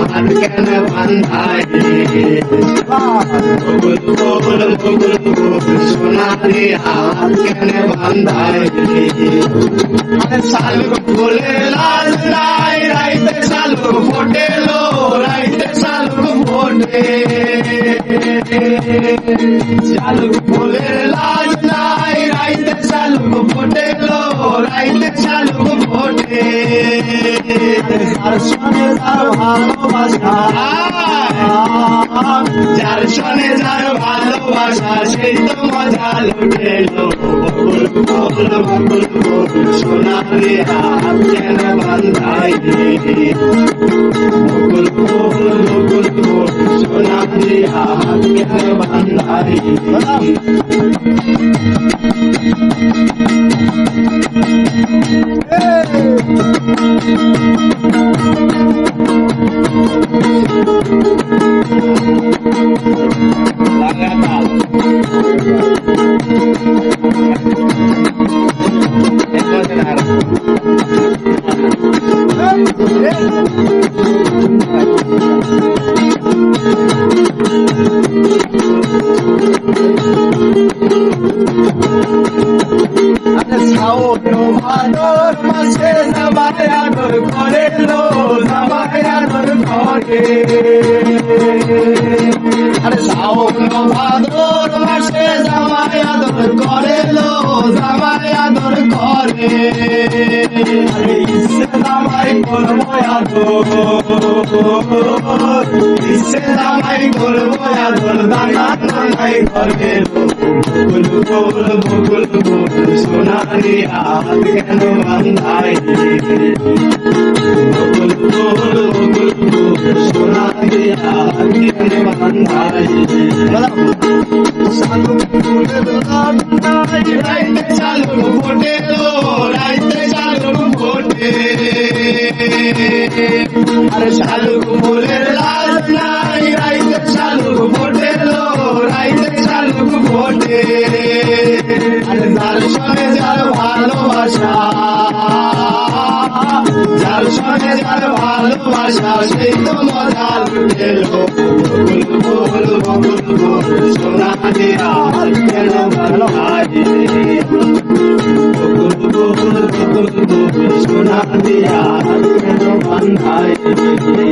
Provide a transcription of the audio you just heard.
হাত কেন বান্ধাইলি বকুল ফুল সোনারি হাত কেন বান্ধাইলি শালুক ফুলের লাল নাই রাইতে শালুক ফোটেলো রাইতে শালুক ফোটে শালুক ফুলের লাল নাই রাইতে শালুক ফোটেলো রাইতে শালুক ফোটে যার সনে যার ভালোবাসা যার সনে যার ভালোবাসা সেই তো মজা লুটেলো বকুল ফুল সোনারি হাত কেন বান্ধাইলি বকুল ফুল সোনারি হাত কেন বান্ধাইলি ভাদর মাসে জামাই আদর করে লো জামাই আদর করে আরে শ্রাবণ ভাদর মাসে জামাই আদর করে লো জামাই আদর করে আরে ইসে জামাই করবো আদর ইসে জামাই করবো আদর দানা নাই করবে বকুল ফুল সোনারি হাত কেন বান্ধাইলি বকুল ফুল সোনারি হাত কেন বান্ধাইলি শালুক ফুলের লাল নাই রাইতে শালুক ফোটেলো রাইতে শালুক ফোটে আরে শালুক ফুলের লাল নাই রাইতে শালুক ফোটেলো রাইতে শালুক ফোটে আরে যার সনে যার ভালোবাসা যার সনে যার ভালোবাসা সেই তো মজা লুটেলো বকুল ফুল সোনারি হাত কেন বান্ধাইলি বকুল ফুল সোনারি হাত কেন বান্ধাইলি